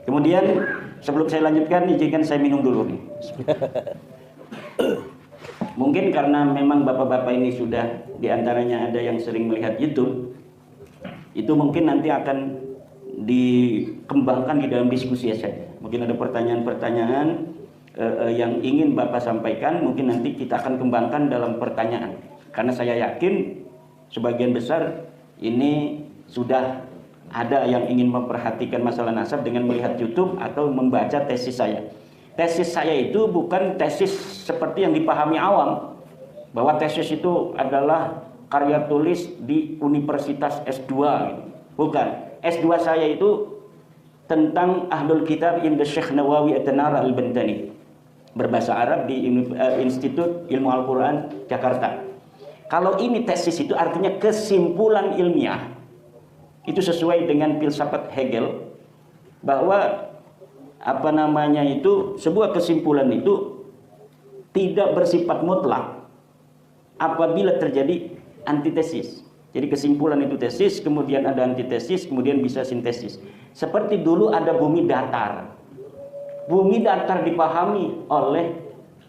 Kemudian sebelum saya lanjutkan, izinkan saya minum dulu nih. Mungkin karena memang bapak-bapak ini sudah diantaranya ada yang sering melihat YouTube, itu mungkin nanti akan dikembangkan di dalam diskusi saja. Mungkin ada pertanyaan-pertanyaan yang ingin bapak sampaikan, mungkin nanti kita akan kembangkan dalam pertanyaan. Karena saya yakin sebagian besar ini sudah ada yang ingin memperhatikan masalah nasab dengan melihat YouTube atau membaca tesis saya. Tesis saya itu bukan tesis seperti yang dipahami awam, bahwa tesis itu adalah karya tulis di Universitas S2 gitu. Bukan. S2 saya itu tentang Ahlul Kitab Inda Syekh Nawawi At-Tanar Al-Bantani, berbahasa Arab di Institut Ilmu Al-Quran Jakarta. Kalau ini tesis itu artinya kesimpulan ilmiah, itu sesuai dengan filsafat Hegel, bahwa sebuah kesimpulan itu tidak bersifat mutlak apabila terjadi antitesis. Jadi kesimpulan itu tesis, kemudian ada antitesis, kemudian bisa sintesis. Seperti dulu ada bumi datar. Bumi datar dipahami oleh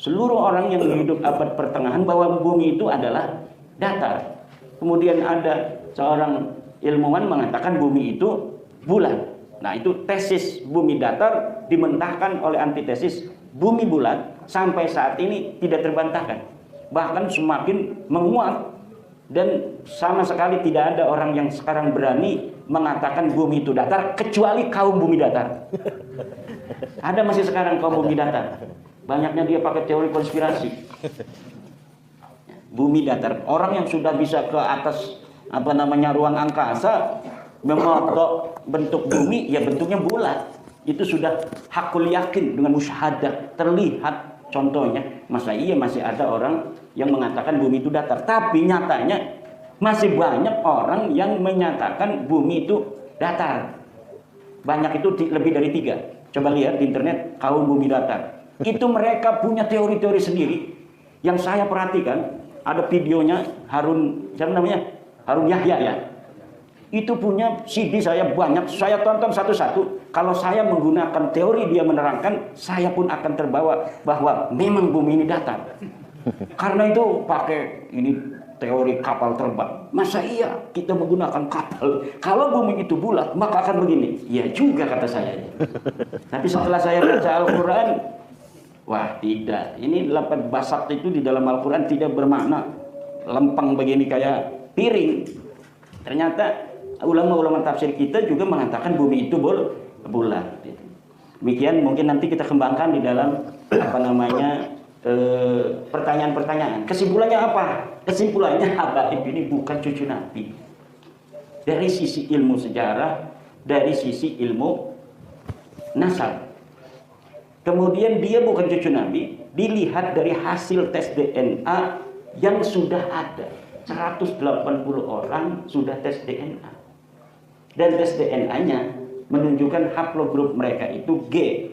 seluruh orang yang hidup abad pertengahan bahwa bumi itu adalah datar. Kemudian ada seorang ilmuwan mengatakan bumi itu bulat. Nah, itu tesis bumi datar dimentahkan oleh antitesis bumi bulat, sampai saat ini tidak terbantahkan. Bahkan semakin menguat, dan sama sekali tidak ada orang yang sekarang berani mengatakan bumi itu datar kecuali kaum bumi datar. Ada masih sekarang kaum bumi datar. Banyaknya dia pakai teori konspirasi. Bumi datar, orang yang sudah bisa ke atas ruang angkasa, memotok bentuk bumi, ya bentuknya bulat. Itu sudah hakul yakin dengan musyahadah, terlihat contohnya. Masa iya masih ada orang yang mengatakan bumi itu datar? Tapi nyatanya masih banyak orang yang menyatakan bumi itu datar. Banyak, itu lebih dari 3. Coba lihat di internet, kaum bumi datar. Itu mereka punya teori-teori sendiri. Yang saya perhatikan, ada videonya Harun Yahya ya. Itu punya CD saya banyak, saya tonton satu-satu. Kalau saya menggunakan teori dia menerangkan, saya pun akan terbawa bahwa memang bumi ini datar. Karena itu pakai ini teori kapal terbang. Masa iya kita menggunakan kapal? Kalau bumi itu bulat, maka akan begini. Iya juga kata saya. Tapi setelah saya baca Al-Quran, wah tidak. Ini lafaz basat itu di dalam Al-Quran tidak bermakna lempeng begini kayak piring. Ternyata ulama-ulama tafsir kita juga mengatakan bumi itu bulat. Demikian mungkin nanti kita kembangkan di dalam pertanyaan-pertanyaan. Kesimpulannya apa? Kesimpulannya Habaib ini bukan cucu Nabi. Dari sisi ilmu sejarah, dari sisi ilmu nasab. Kemudian dia bukan cucu Nabi, dilihat dari hasil tes DNA yang sudah ada. 180 orang sudah tes DNA. Dan tes DNA-nya menunjukkan haplogrup mereka itu G.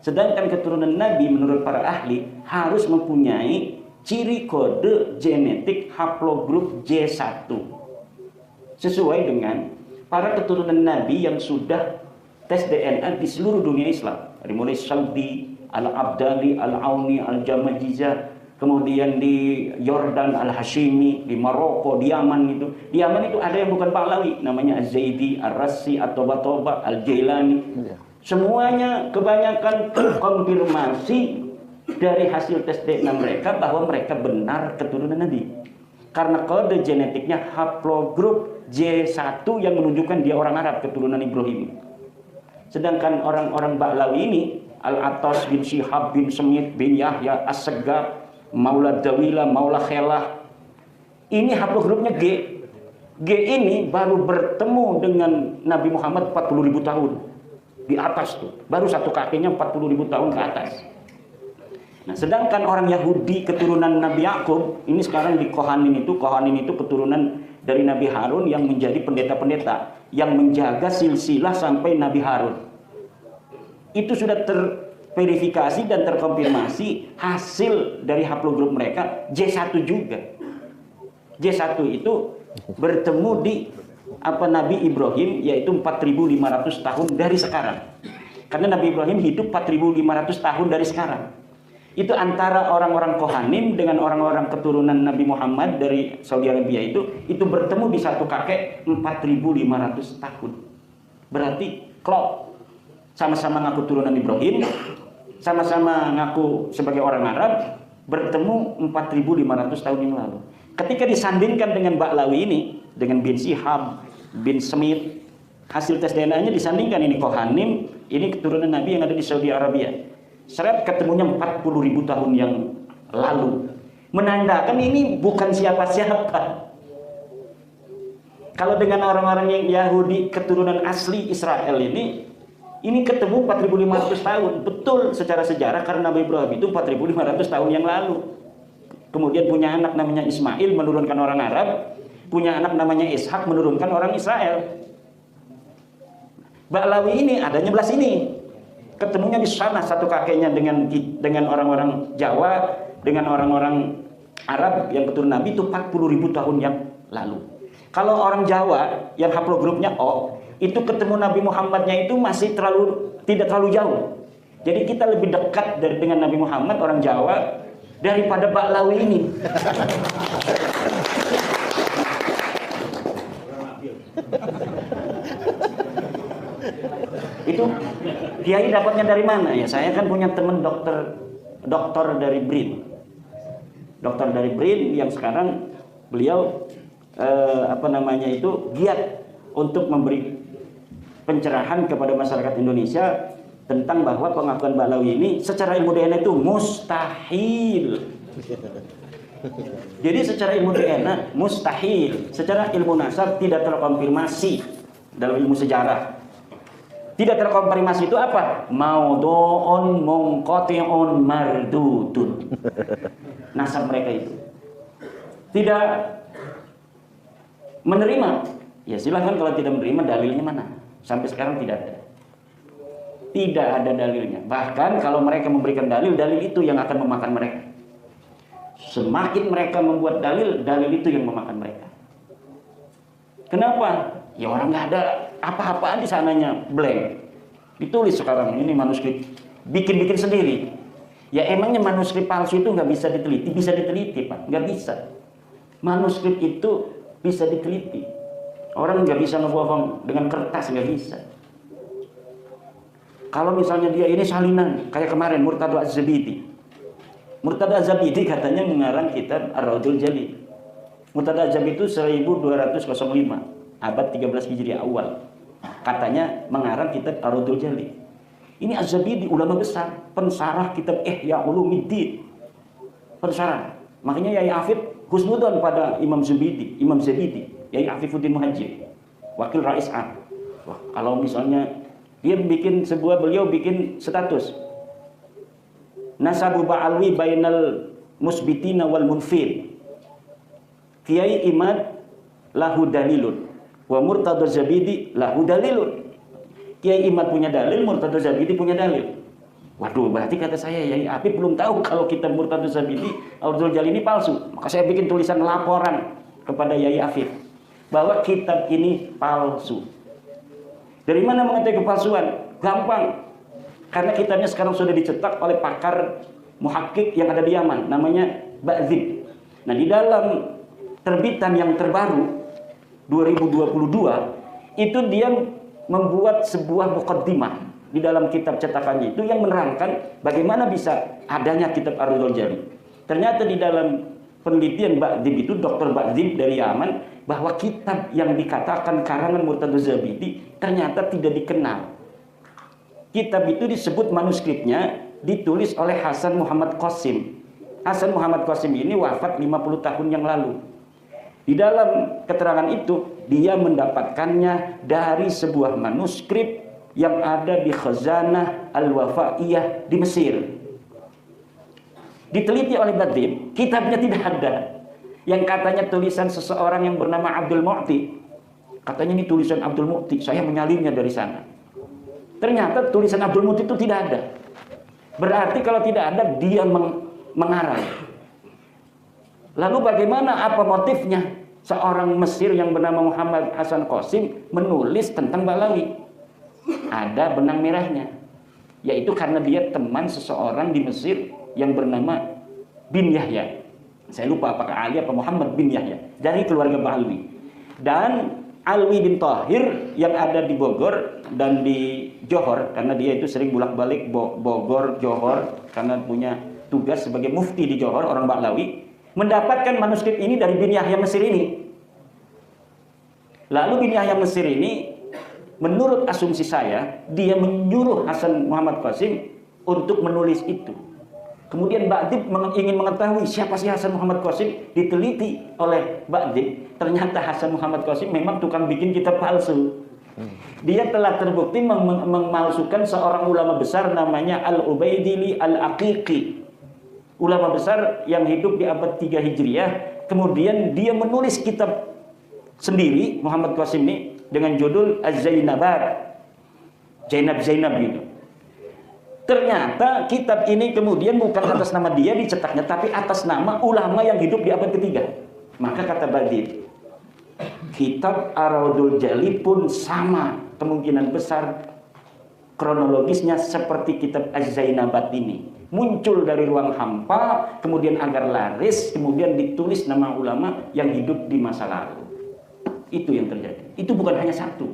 Sedangkan keturunan Nabi menurut para ahli harus mempunyai ciri kode genetik haplogrup J1. Sesuai dengan para keturunan Nabi yang sudah tes DNA di seluruh dunia Islam. Dari mulai Saudi, Al-Abdali, Al-Auni, Al-Jamajizah, kemudian di Yordan, Al-Hashimi, di Maroko, di Yaman itu. Di Yaman itu ada yang bukan Pahlawi, namanya Az-Zaidi, Ar-Rassi, At-Toba-Toba, Al-Jailani. Semuanya kebanyakan konfirmasi dari hasil tes DNA mereka bahwa mereka benar keturunan Nabi. Karena kode genetiknya haplogrup J1 yang menunjukkan dia orang Arab, keturunan Ibrahim. Sedangkan orang-orang Ba'lawi ini, Al-Atas bin Syihab bin Semit bin Yahya As-Segaf, Maula Dawila, Maula Khelah, ini haplogrupnya G. G ini baru bertemu dengan Nabi Muhammad 40.000 tahun. Di atas tuh, baru satu kakinya 40.000 tahun ke atas. Nah, sedangkan orang Yahudi keturunan Nabi Yakub, ini sekarang di Kohanin itu keturunan dari Nabi Harun yang menjadi pendeta-pendeta yang menjaga silsilah sampai Nabi Harun. Itu sudah terverifikasi dan terkonfirmasi hasil dari haplogrup mereka J1 juga. J1 itu bertemu di Nabi Ibrahim, yaitu 4.500 tahun dari sekarang. Karena Nabi Ibrahim hidup 4.500 tahun dari sekarang. Itu antara orang-orang Kohanim dengan orang-orang keturunan Nabi Muhammad dari Saudi Arabia itu bertemu di satu kakek 4.500 tahun. Berarti klop, sama-sama ngaku turunan Ibrahim, sama-sama ngaku sebagai orang Arab, bertemu 4.500 tahun yang lalu. Ketika disandingkan dengan Ba'lawi ini, dengan bin Shihab, bin Smith, hasil tes DNA-nya disandingkan, ini Kohanim, ini keturunan Nabi yang ada di Saudi Arabia. Seret ketemunya 40.000 tahun yang lalu. Menandakan ini bukan siapa-siapa. Kalau dengan orang-orang yang Yahudi keturunan asli Israel ini ketemu 4.500 tahun. Betul secara sejarah karena Nabi Ibrahim itu 4.500 tahun yang lalu. Kemudian punya anak namanya Ismail, menurunkan orang Arab. Punya anak namanya Ishak, menurunkan orang Israel. Ba'lawi ini adanya belah sini. Ketemunya di sana satu kakeknya dengan orang-orang Jawa, dengan orang-orang Arab yang keturunan Nabi itu 40.000 tahun yang lalu. Kalau orang Jawa yang haplogrupnya O, itu ketemu Nabi Muhammadnya itu masih tidak terlalu jauh. Jadi kita lebih dekat dengan Nabi Muhammad orang Jawa daripada Ba'lawi ini. Itu Kiai dapatnya dari mana ya? Saya kan punya teman dokter dari BRIN. Dokter dari BRIN yang sekarang beliau giat untuk memberi pencerahan kepada masyarakat Indonesia tentang bahwa pengakuan Ba'lawi ini secara ilmu DNA itu mustahil. Jadi secara ilmu DNA mustahil, secara ilmu nasab tidak terkonfirmasi dalam ilmu sejarah. Tidak terkonfirmasi itu apa? Maudhu'un munqati'un mardudun. Nasab mereka itu tidak menerima. Ya silahkan kalau tidak menerima, dalilnya mana? Sampai sekarang tidak ada. Tidak ada dalilnya. Bahkan kalau mereka memberikan dalil itu yang akan memakan mereka. Semakin mereka membuat dalil itu yang memakan mereka. Kenapa? Ya orang nggak ada apa-apaan di sananya, blank. Ditulis sekarang ini manuskrip, bikin sendiri. Ya emangnya manuskrip palsu itu nggak bisa diteliti? Bisa diteliti Pak, nggak bisa. Manuskrip itu bisa diteliti. Orang nggak bisa ngebohong dengan kertas, nggak bisa. Kalau misalnya dia ini salinan, kayak kemarin Murtadha Az-Zabidi. Murtadha Az-Zabidi katanya mengarang kitab Ar-Raudhul Jalil. Murtadha Az-Zabidi itu 1205. Abad 13 Hijriah awal. Katanya mengarang kitab Ar-Raudhul Jalil. Ini Az-Zabidi ulama besar, pensarah kitab Ihya Ulumuddin. Pensarah. Makanya Yai Afid husnudzon pada Imam Zabidi, Yai Afifuddin Muhajir, wakil Rais A. Wah, kalau misalnya beliau bikin status Nasabu Ba'alwi bainal musbitina wal munfir. Kiai Imad lahu dalilun wa Murtadha Zabidi lahu dalilun. Kiai Imad punya dalil, Murtadha Zabidi punya dalil. Waduh, berarti kata saya Yai Afid belum tahu kalau kitab Murtadha Zabidi Ar-Raudhul Jalil ini palsu. Maka saya bikin tulisan laporan kepada Yai Afid bahwa kitab ini palsu. Dari mana mengetahui kepalsuan? Gampang. Karena kitabnya sekarang sudah dicetak oleh pakar muhakkik yang ada di Yaman, namanya Ba'dzib. Nah, di dalam terbitan yang terbaru 2022 itu dia membuat sebuah muqaddimah di dalam kitab cetakannya itu yang menerangkan bagaimana bisa adanya kitab Ar-Raudhul Jalil. Ternyata di dalam penelitian Ba'dzib itu, Dr. Ba'dzib dari Yaman, bahwa kitab yang dikatakan karangan Murtadha Zabidi ternyata tidak dikenal. Kitab itu disebut manuskripnya ditulis oleh Hasan Muhammad Qasim. Hasan Muhammad Qasim ini wafat 50 tahun yang lalu. Di dalam keterangan itu dia mendapatkannya dari sebuah manuskrip yang ada di Khazanah Al-Wafaiyah di Mesir. Diteliti oleh Ba'dzib, kitabnya tidak ada. Yang katanya tulisan seseorang yang bernama Abdul Mu'ti. Katanya ini tulisan Abdul Mu'ti, saya menyalinnya dari sana. Ternyata tulisan Abdul Mu'ti itu tidak ada. Berarti kalau tidak ada, dia mengarang. Lalu bagaimana, apa motifnya seorang Mesir yang bernama Muhammad Hasan Qasim menulis tentang Ba'lawi? Ada benang merahnya. yaitu karena dia teman seseorang di Mesir yang bernama bin Yahya. Saya lupa apakah Ali atau Muhammad bin Yahya, dari keluarga Ba'alwi. Dan Alwi bin Thahir yang ada di Bogor dan di Johor, karena dia itu sering bolak-balik Bogor, Johor, karena punya tugas sebagai mufti di Johor, orang Ba'lawi, mendapatkan manuskrip ini dari bin Yahya Mesir ini. Lalu bin Yahya Mesir ini, menurut asumsi saya, dia menyuruh Hasan Muhammad Qasim untuk menulis itu. Kemudian Ba'dib ingin mengetahui siapa sih Hasan Muhammad Qasim, diteliti oleh Ba'dib. Ternyata Hasan Muhammad Qasim memang tukang bikin kitab palsu. Dia telah terbukti memalsukan seorang ulama besar namanya Al-Ubaidili Al-Aqiqi. Ulama besar yang hidup di abad 3 Hijriah. Kemudian dia menulis kitab sendiri, Muhammad Qasim ini, dengan judul Az-Zainabat. Zainab gitu. Ternyata kitab ini kemudian bukan atas nama dia dicetaknya, tapi atas nama ulama yang hidup di abad ketiga. Maka kata Ba'dib, kitab Ar-Raudul Jali pun sama kemungkinan besar kronologisnya seperti kitab Az-Zainabat ini. Muncul dari ruang hampa, kemudian agar laris, kemudian ditulis nama ulama yang hidup di masa lalu. Itu yang terjadi. Itu bukan hanya satu.